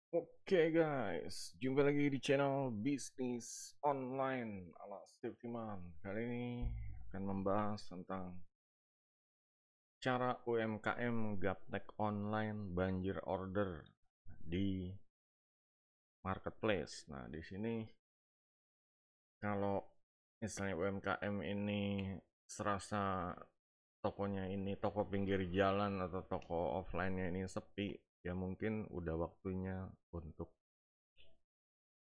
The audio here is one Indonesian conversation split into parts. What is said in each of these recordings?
Oke guys, jumpa lagi di channel bisnis online ala Stiftiman. Kali ini akan membahas tentang cara UMKM gaptek online banjir order di marketplace. Nah, di sini kalau misalnya UMKM ini serasa tokonya ini toko pinggir jalan atau toko offline-nya ini sepi, ya mungkin udah waktunya untuk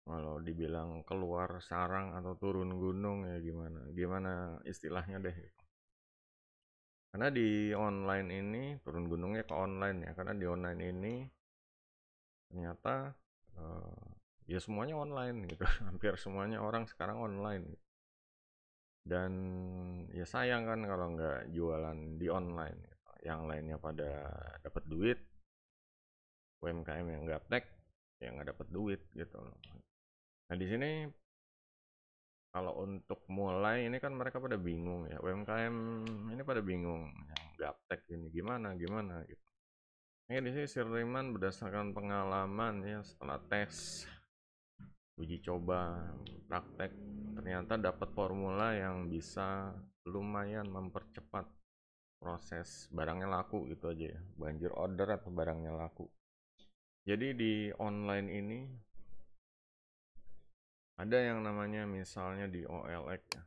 kalau dibilang keluar sarang atau turun gunung ya gimana istilahnya deh. Karena di online ini turun gunungnya ke online ya, karena di online ini ternyata eh, ya semuanya online gitu. Hampir semuanya orang sekarang online dan ya sayang kan kalau nggak jualan di online gitu. Yang lainnya pada dapat duit, UMKM yang gaptek ya nggak dapat duit gitu loh. Nah di sini kalau untuk mulai ini kan mereka pada bingung ya, UMKM ini pada bingung yang gaptek ini gimana gimana gitu. Ini di sini Sir Riman berdasarkan pengalaman ya setelah tes, uji coba, praktek ternyata dapat formula yang bisa lumayan mempercepat proses barangnya laku gitu aja ya, banjir order atau barangnya laku. Jadi di online ini ada yang namanya misalnya di OLX ya.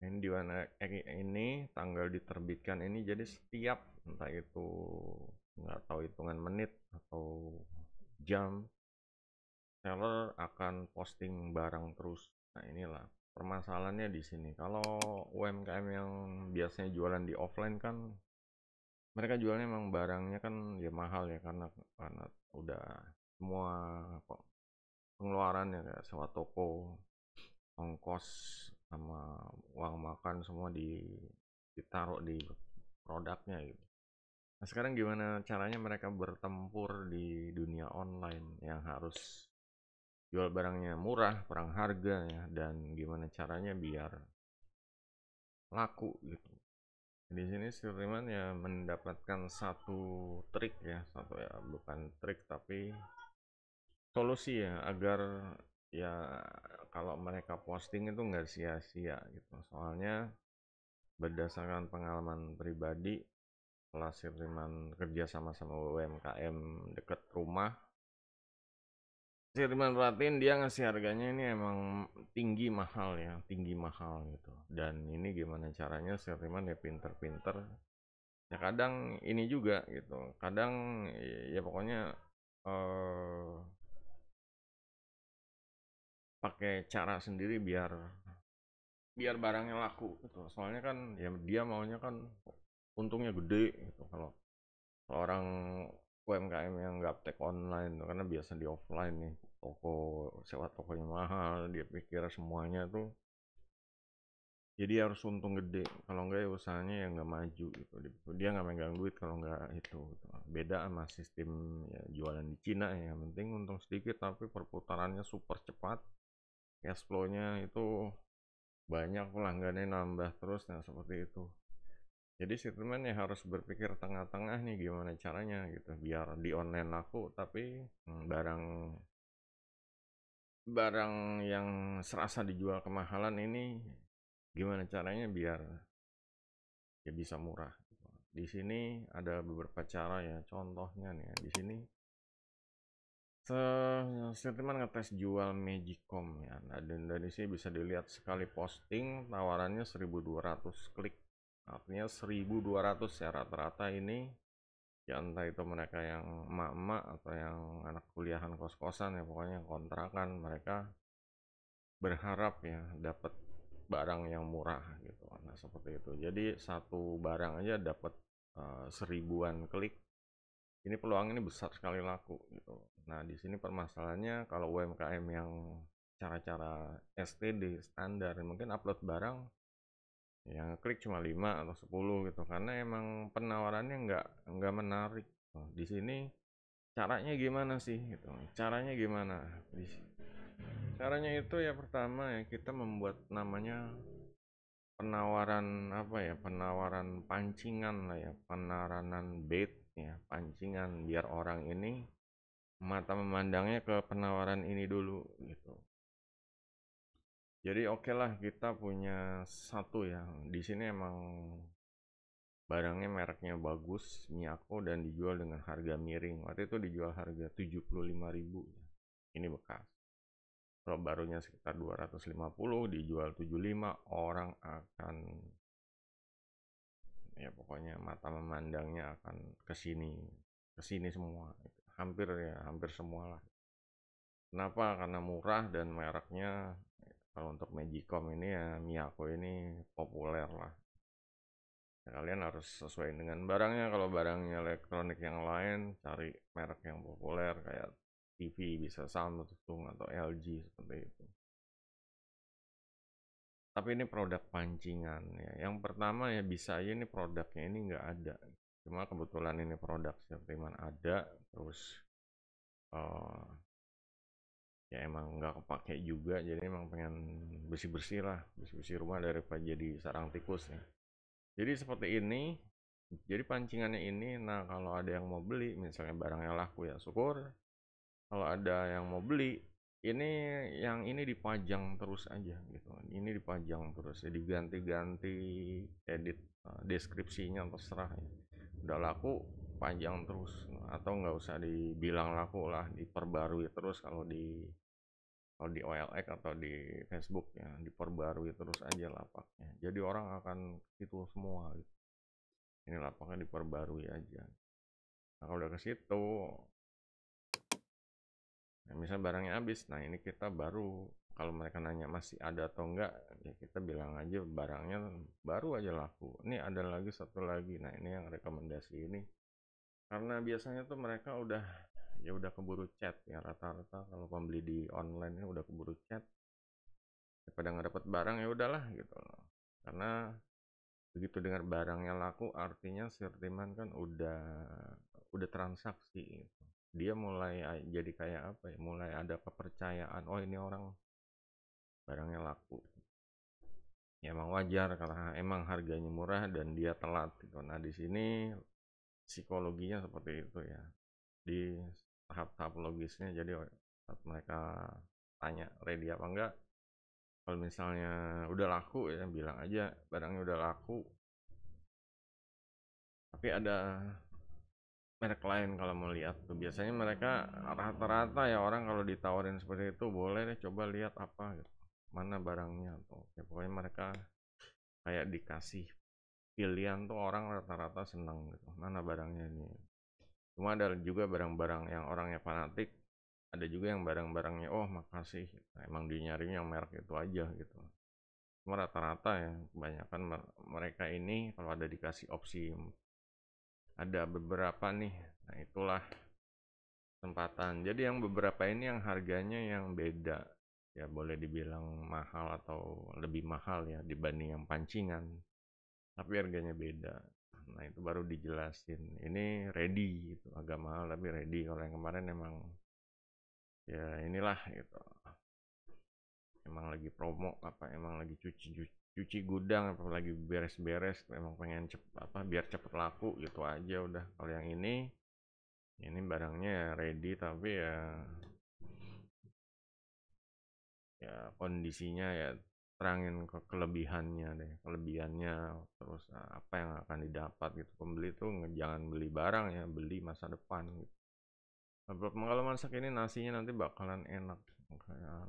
Ini di mana ini tanggal diterbitkan ini jadi setiap entah itu nggak tahu hitungan menit atau jam seller akan posting barang terus. Nah inilah permasalahannya di sini. Kalau UMKM yang biasanya jualan di offline kan mereka jualnya emang barangnya kan ya mahal ya karena udah semua kok pengeluarannya kayak sewa toko, ongkos sama uang makan semua ditaruh di produknya gitu. Nah, sekarang gimana caranya mereka bertempur di dunia online yang harus jual barangnya murah, perang harga ya, dan gimana caranya biar laku gitu. Di sini Sirliman ya mendapatkan satu trik ya, satu ya bukan trik tapi solusi ya agar ya kalau mereka posting itu nggak sia-sia gitu. Soalnya berdasarkan pengalaman pribadi setelah Sirliman kerja sama-sama UMKM dekat rumah, Sirman perhatiin dia ngasih harganya ini emang tinggi mahal ya, tinggi mahal gitu. Dan ini gimana caranya Sirman ya pinter-pinter. Ya kadang ini juga gitu. Kadang ya pokoknya eh, pakai cara sendiri biar biar barangnya laku gitu. Soalnya kan ya dia maunya kan untungnya gede gitu. Kalau orang UMKM yang gaptek online karena biasa di offline nih toko sewa tokonya mahal dia pikir semuanya tuh jadi harus untung gede kalau enggak ya usahanya ya nggak maju gitu dia nggak megang duit kalau nggak itu gitu. Beda sama sistem ya, jualan di Cina ya yang penting untung sedikit tapi perputarannya super cepat, cash flow-nya itu banyak, pelanggannya nambah terus, nah seperti itu. Jadi Superman ya harus berpikir tengah-tengah nih gimana caranya gitu biar di online laku tapi barang barang yang serasa dijual kemahalan ini gimana caranya biar ya bisa murah gitu. Di sini ada beberapa cara ya. Contohnya nih ya, di sini Sentimen ngetes jual Magicom ya. Nah, dan dari sini bisa dilihat sekali posting tawarannya 1.200 klik. Artinya 1.200 ya rata-rata ini ya entah itu mereka yang emak-emak atau yang anak kuliahan kos-kosan ya pokoknya kontrakan mereka berharap ya dapat barang yang murah gitu. Nah seperti itu. Jadi satu barang aja dapat seribuan klik. Ini peluang ini besar sekali laku gitu. Nah di sini permasalahannya kalau UMKM yang cara-cara STD standar mungkin upload barang yang klik cuma 5 atau 10 gitu karena emang penawarannya nggak menarik. Oh, di sini caranya gimana sih gitu. Caranya gimana? Caranya itu ya pertama ya kita membuat namanya penawaran apa ya, penawaran pancingan lah ya, penaranan bait ya, pancingan biar orang ini mata memandangnya ke penawaran ini dulu gitu. Jadi oke lah kita punya satu ya. Di sini emang barangnya mereknya bagus, Miyako, dan dijual dengan harga miring. Waktu itu dijual harga 75.000. Ini bekas. Kalau barunya sekitar 250, dijual 75, orang akan ya pokoknya mata memandangnya akan ke sini semua. Hampir ya, hampir semua lah. Kenapa? Karena murah dan mereknya kalau untuk Magicom ini ya Miyako ini populer lah. Ya, kalian harus sesuai dengan barangnya. Kalau barangnya elektronik yang lain, cari merek yang populer kayak TV bisa Samsung atau LG seperti itu. Tapi ini produk pancingan ya. Yang pertama ya bisa aja ini produknya ini nggak ada. Cuma kebetulan ini produk Sirtiman ada, terus uh, ya emang nggak kepake juga. Jadi emang pengen bersih-bersih lah, bersih-bersih rumah daripada jadi sarang tikus ya. Jadi seperti ini. Jadi pancingannya ini, nah kalau ada yang mau beli, misalnya barangnya laku ya syukur. Kalau ada yang mau beli, ini yang ini dipajang terus aja gitu. Ini dipajang terus, ya diganti-ganti edit deskripsinya terserah ya. Udah laku, panjang terus. Atau nggak usah dibilang laku lah, diperbarui terus kalau di OLX atau di Facebook ya, diperbarui terus aja lapaknya. Jadi orang akan itu semua gitu. Ini lapaknya diperbarui aja. Nah, kalau udah ke situ, nah, misalnya barangnya habis, nah ini kita baru kalau mereka nanya masih ada atau enggak, ya kita bilang aja barangnya baru aja laku. Ini ada lagi satu lagi. Nah, ini yang rekomendasi ini. Karena biasanya tuh mereka udah keburu chat ya rata-rata kalau pembeli di online ini udah keburu chat. Daripada nggak dapat barang ya udahlah gitu loh. Karena begitu dengar barangnya laku artinya Sirtiman kan udah transaksi gitu. Dia mulai jadi kayak apa ya, mulai ada kepercayaan, oh ini orang barangnya laku ya. Emang wajar karena emang harganya murah dan dia telat gitu. Nah di sini psikologinya seperti itu ya, di tahap-tahap logisnya. Jadi saat mereka tanya ready apa enggak, kalau misalnya udah laku ya bilang aja barangnya udah laku, tapi ada merek lain kalau mau lihat tuh. Biasanya mereka rata-rata ya orang kalau ditawarin seperti itu boleh deh coba lihat apa gitu, mana barangnya tuh ya, pokoknya mereka kayak dikasih pilihan tuh orang rata-rata seneng gitu, mana barangnya ini. Cuma ada juga barang-barang yang orangnya fanatik, ada juga yang barang-barangnya oh makasih, nah, emang dinyarinya yang merek itu aja gitu. Cuma rata-rata ya kebanyakan mereka ini kalau ada dikasih opsi, ada beberapa nih, nah itulah kesempatan. Jadi yang beberapa ini yang harganya yang beda ya, boleh dibilang mahal atau lebih mahal ya dibanding yang pancingan, tapi harganya beda. Nah itu baru dijelasin ini ready gitu, agak mahal tapi ready. Kalau yang kemarin emang ya inilah gitu, emang lagi promo apa, emang lagi cuci gudang apa lagi beres-beres, emang pengen cepet apa biar cepet laku gitu aja udah. Kalau yang ini barangnya ya ready tapi ya kondisinya ya terangin ke kelebihannya deh, kelebihannya, terus apa yang akan didapat gitu. Pembeli tuh jangan beli barang ya, beli masa depan gitu. Kalau masak ini nasinya nanti bakalan enak,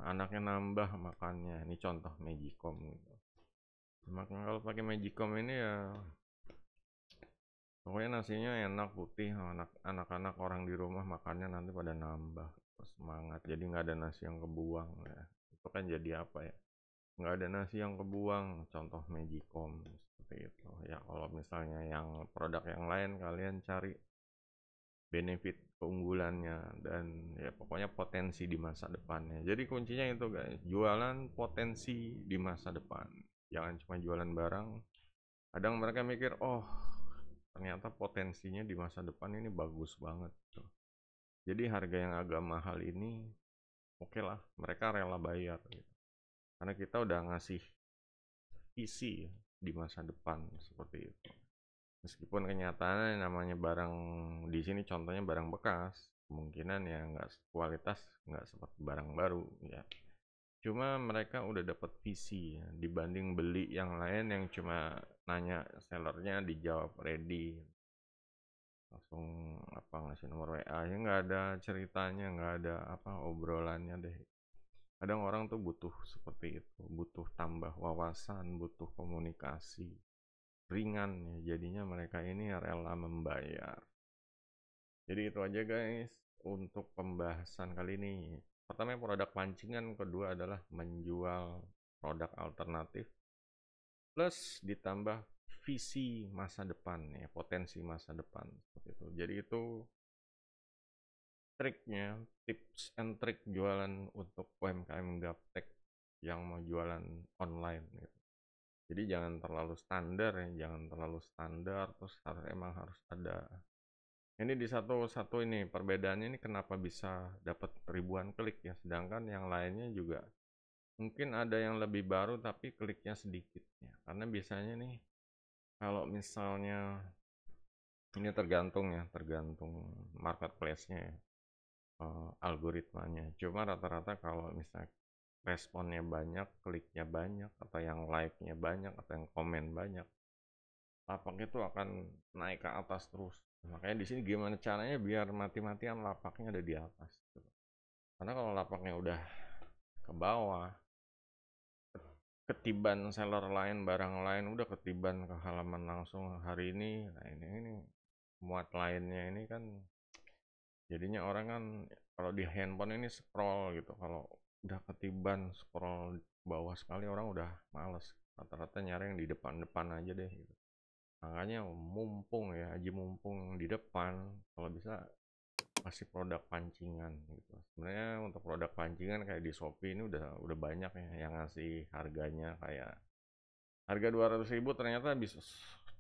anaknya nambah makannya. Ini contoh Magicom gitu. Makan kalau pakai Magicom ini ya pokoknya nasinya enak putih, anak-anak orang di rumah makannya nanti pada nambah semangat. Jadi nggak ada nasi yang kebuang ya. Itu kan jadi apa ya, nggak ada nasi yang kebuang, contoh Magicom seperti itu ya. Kalau misalnya yang produk yang lain kalian cari benefit keunggulannya dan ya pokoknya potensi di masa depannya. Jadi kuncinya itu guys, jualan potensi di masa depan, jangan cuma jualan barang. Kadang mereka mikir oh ternyata potensinya di masa depan ini bagus banget tuh. Jadi harga yang agak mahal ini oke lah mereka rela bayar gitu. Karena kita udah ngasih visi ya, di masa depan seperti itu. Meskipun kenyataannya namanya barang di sini contohnya barang bekas, kemungkinan ya nggak kualitas, nggak seperti barang baru ya. Cuma mereka udah dapat visi ya, dibanding beli yang lain yang cuma nanya sellernya dijawab ready, langsung apa ngasih nomor WA ya, nggak ada ceritanya, nggak ada apa obrolannya deh. Kadang orang tuh butuh seperti itu, butuh tambah wawasan, butuh komunikasi ringan ya, jadinya mereka ini rela membayar. Jadi itu aja guys untuk pembahasan kali ini. Pertama produk pancingan, kedua adalah menjual produk alternatif plus ditambah visi masa depan ya, potensi masa depan seperti itu. Jadi itu triknya, tips and trick jualan untuk UMKM gaptek yang mau jualan online gitu. Jadi jangan terlalu standar ya, jangan terlalu standar terus emang harus ada. Ini di satu ini perbedaannya ini kenapa bisa dapat ribuan klik ya, sedangkan yang lainnya juga mungkin ada yang lebih baru tapi kliknya sedikit ya. Karena biasanya nih kalau misalnya ini tergantung ya, tergantung marketplace-nya ya, algoritmanya. Cuma rata-rata kalau misalnya responnya banyak, kliknya banyak, atau yang like-nya banyak, atau yang komen banyak, lapak itu akan naik ke atas terus. Makanya di sini gimana caranya biar mati-matian lapaknya ada di atas. Karena kalau lapaknya udah ke bawah, ketiban seller lain, barang lain udah ketiban ke halaman langsung hari ini. Nah ini muat lainnya ini kan jadinya orang kan kalau di handphone ini scroll gitu. Kalau udah ketiban scroll bawah sekali orang udah males. Rata-rata nyari yang di depan-depan aja deh gitu. Makanya mumpung ya, aji mumpung di depan, kalau bisa kasih produk pancingan gitu. Sebenarnya untuk produk pancingan kayak di Shopee ini udah banyak ya yang ngasih harganya kayak harga 200.000 ternyata bisa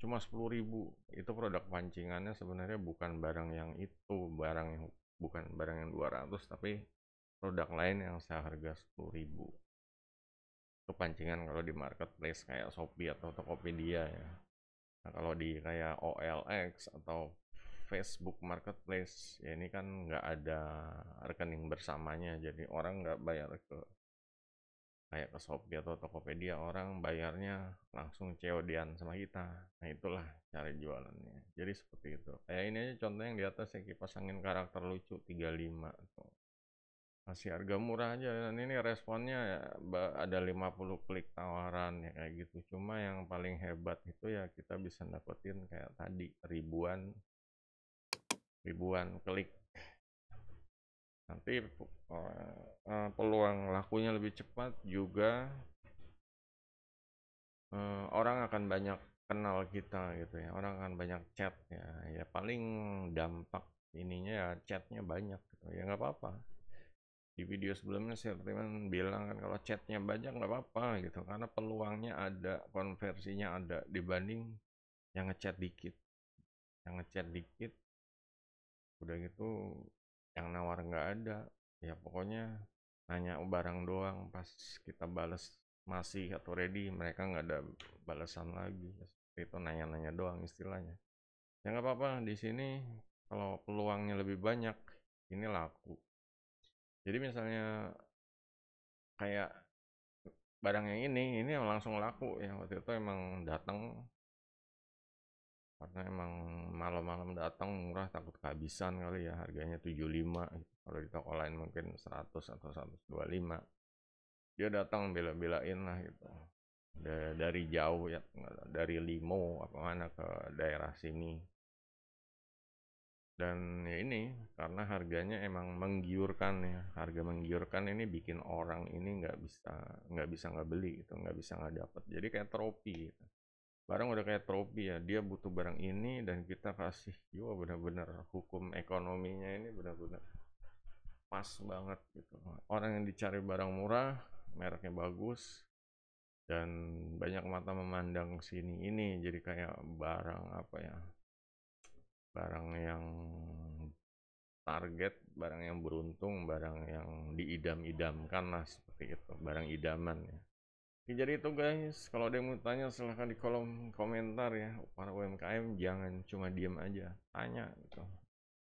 cuma 10.000. Itu produk pancingannya sebenarnya bukan barang yang itu, bukan barang yang 200 tapi produk lain yang seharga 10.000. Itu pancingan kalau di marketplace kayak Shopee atau Tokopedia ya. Nah, kalau di kayak OLX atau Facebook Marketplace, ya ini kan nggak ada rekening bersamanya, jadi orang nggak bayar ke kayak ke Shopee atau Tokopedia, orang bayarnya langsung COD-an sama kita. Nah itulah cara jualannya. Jadi seperti itu. Kayak ini aja contoh yang di atas ya, kipas angin karakter lucu 35 tuh. Masih harga murah aja, dan ini responnya ya, ada 50 klik tawaran ya kayak gitu. Cuma yang paling hebat itu ya kita bisa dapetin kayak tadi ribuan klik. Nanti peluang lakunya lebih cepat juga, orang akan banyak kenal kita gitu ya, orang akan banyak chat ya, ya paling dampak ininya ya chatnya banyak gitu ya, nggak apa-apa. Di video sebelumnya saya bilang kan kalau chatnya banyak nggak apa-apa gitu, karena peluangnya ada, konversinya ada dibanding yang ngechat dikit. Yang ngechat dikit udah gitu yang nawar nggak ada ya, pokoknya nanya barang doang, pas kita bales masih atau ready mereka nggak ada balasan lagi. Itu nanya-nanya doang istilahnya ya, nggak apa-apa. Di sini kalau peluangnya lebih banyak ini laku. Jadi misalnya kayak barang yang ini langsung laku ya, waktu itu emang datang karena emang malam-malam datang murah, takut kehabisan kali ya, harganya 75 gitu. Kalau di toko lain mungkin 100 atau 125. Dia datang bela-belain lah gitu, dari jauh ya, dari Limo apa mana ke daerah sini. Dan ya ini karena harganya emang menggiurkan ya, harga menggiurkan ini bikin orang ini nggak bisa nggak beli gitu, nggak bisa nggak dapat. Jadi kayak trofi gitu. Barang udah kayak trofi ya, dia butuh barang ini dan kita kasih juga, benar-benar hukum ekonominya ini benar-benar pas banget gitu. Orang yang dicari barang murah, mereknya bagus, dan banyak mata memandang sini ini jadi kayak barang apa ya, barang yang target, barang yang beruntung, barang yang diidam-idamkan lah, seperti itu, barang idaman ya. Oke, jadi itu guys, kalau ada yang mau tanya silahkan di kolom komentar ya. Para UMKM jangan cuma diem aja, tanya gitu.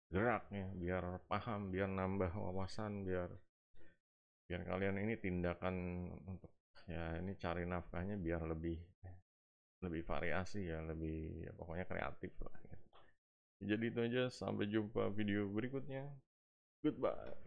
geraknya, biar paham, biar nambah wawasan, biar biar kalian ini tindakan untuk ya ini cari nafkahnya biar lebih variasi ya, lebih ya pokoknya kreatif lah gitu. Jadi itu aja, sampai jumpa video berikutnya. Goodbye.